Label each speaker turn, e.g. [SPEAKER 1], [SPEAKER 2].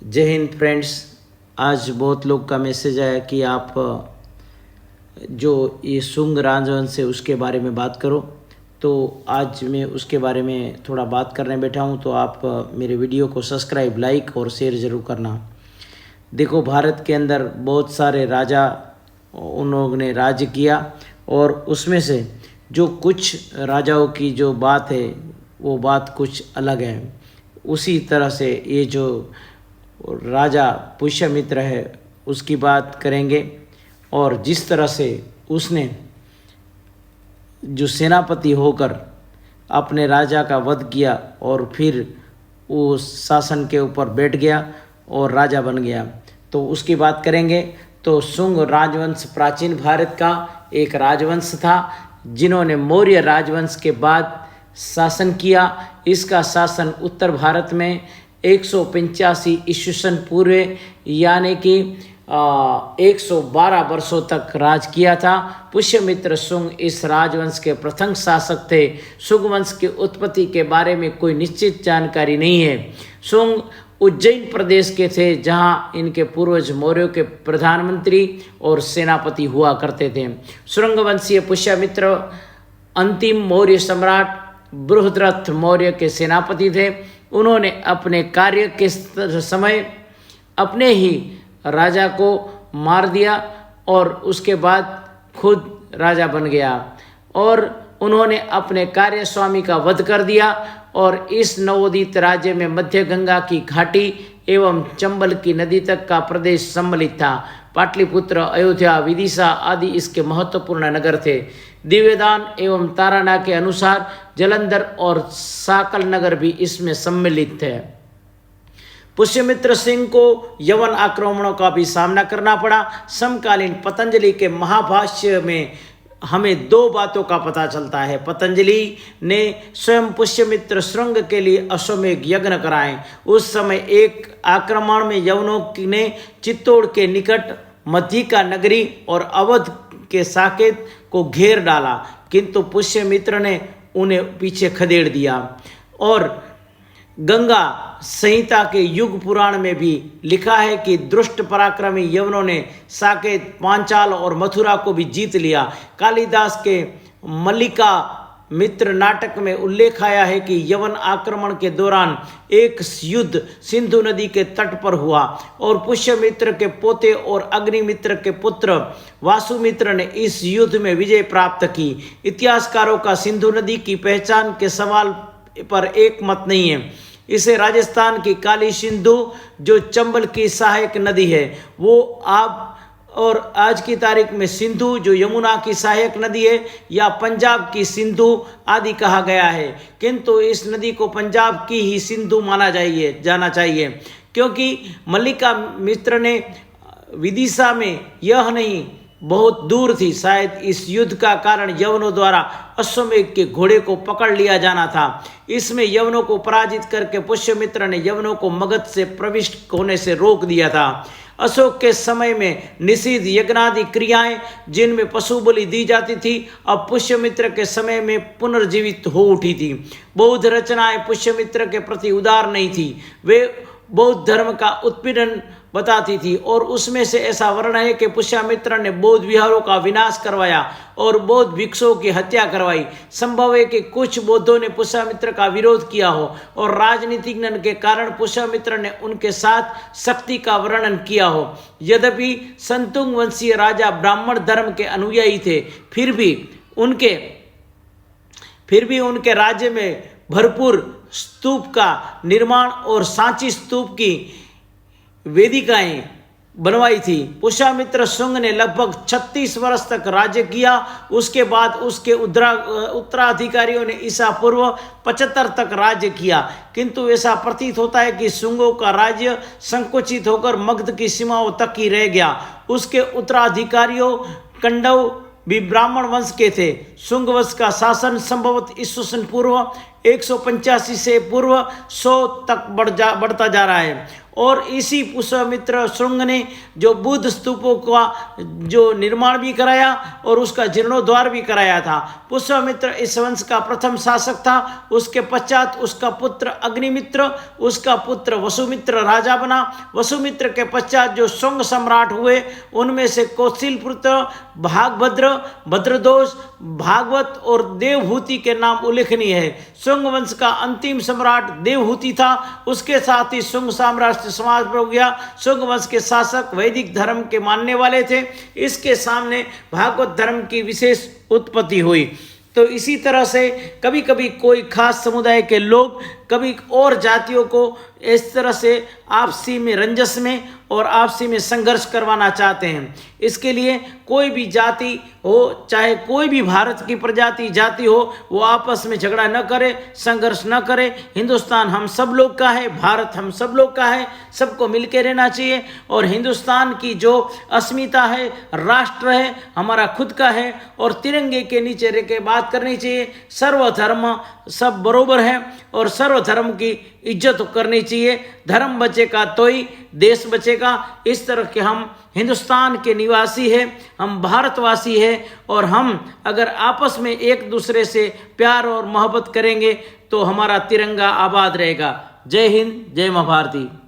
[SPEAKER 1] जय हिंद फ्रेंड्स। आज बहुत लोग का मैसेज आया कि आप जो ये शुंग राजवंश है उसके बारे में बात करो। तो आज मैं उसके बारे में थोड़ा बात करने बैठा हूँ, तो आप मेरे वीडियो को सब्सक्राइब, लाइक और शेयर ज़रूर करना। देखो, भारत के अंदर बहुत सारे राजा उन्होंने राज्य किया और उसमें से जो कुछ राजाओं की जो बात है वो बात कुछ अलग है। उसी तरह से ये जो राजा पुष्यमित्र है उसकी बात करेंगे और जिस तरह से उसने जो सेनापति होकर अपने राजा का वध किया और फिर वो शासन के ऊपर बैठ गया और राजा बन गया, तो उसकी बात करेंगे। तो शुंग राजवंश प्राचीन भारत का एक राजवंश था जिन्होंने मौर्य राजवंश के बाद शासन किया। इसका शासन उत्तर भारत में 185 ईस्वी सन पूर्व यानी कि 112 वर्षों तक राज किया था। पुष्यमित्र शुंग इस राजवंश के प्रथम शासक थे। शुंग वंश की उत्पत्ति के बारे में कोई निश्चित जानकारी नहीं है। शुंग उज्जैन प्रदेश के थे जहां इनके पूर्वज मौर्यों के प्रधानमंत्री और सेनापति हुआ करते थे। शुंग वंशीय पुष्यमित्र अंतिम मौर्य सम्राट बृहद्रथ मौर्य के सेनापति थे। उन्होंने अपने कार्य के समय अपने ही राजा को मार दिया और उसके बाद खुद राजा बन गया और उन्होंने अपने कार्य स्वामी का वध कर दिया। और इस नवोदित राज्य में मध्य गंगा की घाटी एवं चंबल की नदी तक का प्रदेश सम्मिलित था। पाटलिपुत्र, अयोध्या, विदिशा आदि इसके महत्वपूर्ण नगर थे। दिव्यदान एवं ताराना के अनुसार जलंधर और साकल नगर भी इसमें सम्मिलित थे। पुष्यमित्र सिंह को यवन आक्रमणों का भी सामना करना पड़ा। समकालीन पतंजलि के महाभाष्य में हमें दो बातों का पता चलता है। पतंजलि ने स्वयं पुष्यमित्र श्रृंग के लिए अश्वमेध यज्ञ कराए। उस समय एक आक्रमण में यवनों ने चित्तौड़ के निकट मध्यिका नगरी और अवध के साकेत को घेर डाला, किंतु पुष्यमित्र ने उन्हें पीछे खदेड़ दिया। और गंगा संहिता के युग पुराण में भी लिखा है कि दुष्ट पराक्रमी यवनों ने साकेत, पांचाल और मथुरा को भी जीत लिया। कालिदास के मल्लिका मित्र नाटक में उल्लेख आया है कि यवन आक्रमण के दौरान एक युद्ध सिंधु नदी के तट पर हुआ और पुष्यमित्र के पोते और अग्निमित्र के पुत्र वासुमित्र ने इस युद्ध में विजय प्राप्त की। इतिहासकारों का सिंधु नदी की पहचान के सवाल पर एक मत नहीं है। इसे राजस्थान की काली सिंधु जो चंबल की सहायक नदी है वो और आज की तारीख में सिंधु जो यमुना की सहायक नदी है या पंजाब की सिंधु आदि कहा गया है, किंतु इस नदी को पंजाब की ही सिंधु माना जाना चाहिए क्योंकि मल्लिका मित्र ने विदिशा में यह नहीं बहुत दूर थी। शायद इस युद्ध का कारण यवनों द्वारा अश्वमेध के घोड़े को पकड़ लिया जाना था। इसमें यवनों को पराजित करके पुष्यमित्र ने यवनों को मगध से प्रविष्ट होने से रोक दिया था। अशोक के समय में निषिद्ध यज्ञादि क्रियाएं जिनमें पशु बलि दी जाती थी अब पुष्यमित्र के समय में पुनर्जीवित हो उठी थी। बौद्ध रचनाएं पुष्यमित्र के प्रति उदार नहीं थी। वे बौद्ध धर्म का उत्पीड़न बताती थी और उसमें से ऐसा वर्णन है कि पुष्यमित्र ने बौद्ध विहारों का विनाश करवाया और बौद्ध भिक्षुओं की हत्या करवाई। संभव है कि कुछ बौद्धों ने पुष्यमित्र का विरोध किया हो और राजनीतिक के कारण पुष्यमित्र ने उनके साथ शक्ति का वर्णन किया हो। यद्यपि संतुंग वंशीय राजा ब्राह्मण धर्म के अनुयायी थे, फिर भी उनके राज्य में भरपूर स्तूप का निर्माण और सांची स्तूप की वेदिकाएं बनवाई थी। पुष्यमित्र शुंग ने लगभग 36 वर्ष तक राज्य किया। उसके बाद उसके उत्तराधिकारियों ने ईसा पूर्व 75 तक राज्य किया, किंतु ऐसा प्रतीत होता है कि शुंगों का राज्य संकुचित होकर मगध की सीमाओं तक ही रह गया। उसके उत्तराधिकारियों कंडव भी ब्राह्मण वंश के थे। शुंग वंश का शासन संभवतः ईस्वी पूर्व 185 से पूर्व 100 तक बढ़ता जा रहा है। और इसी पुष्यमित्र शुंग ने जो बुद्ध स्तूपों का जो निर्माण भी कराया और उसका जीर्णोद्धार भी कराया था। पुष्यमित्र इस वंश का प्रथम शासक था। उसके पश्चात उसका पुत्र अग्निमित्र, उसका पुत्र वसुमित्र राजा बना। वसुमित्र के पश्चात जो शुंग सम्राट हुए उनमें से कौशिल पुत्र भागभद्र, भद्रदोष, भागवत और देवहूति के नाम उल्लेखनीय है। शुंग वंश का अंतिम सम्राट देवहूति था। उसके साथ ही शुंग साम्राज्य समाप्त हो गया। शुंग वंश के शासक वैदिक धर्म के मानने वाले थे। इसके सामने भागवत धर्म की विशेष उत्पत्ति हुई। तो इसी तरह से कभी कभी कोई खास समुदाय के लोग कभी और जातियों को इस तरह से आपसी में रंजस में और आपसी में संघर्ष करवाना चाहते हैं। इसके लिए कोई भी जाति हो, चाहे कोई भी भारत की प्रजाति जाति हो, वो आपस में झगड़ा न करे, संघर्ष न करे। हिंदुस्तान हम सब लोग का है, भारत हम सब लोग का है, सबको मिलकर रहना चाहिए। और हिंदुस्तान की जो अस्मिता है, राष्ट्र है, हमारा खुद का है और तिरंगे के नीचे रह के बात करनी चाहिए। सर्वधर्म सब बरोबर है और सर्वधर्म की इज्जत करनी चाहिए। धर्म बचेगा तो ही देश बचेगा। इस तरह के हम हिंदुस्तान के निवासी हैं, हम भारतवासी हैं और हम अगर आपस में एक दूसरे से प्यार और मोहब्बत करेंगे तो हमारा तिरंगा आबाद रहेगा। जय हिंद, जय मां भारती।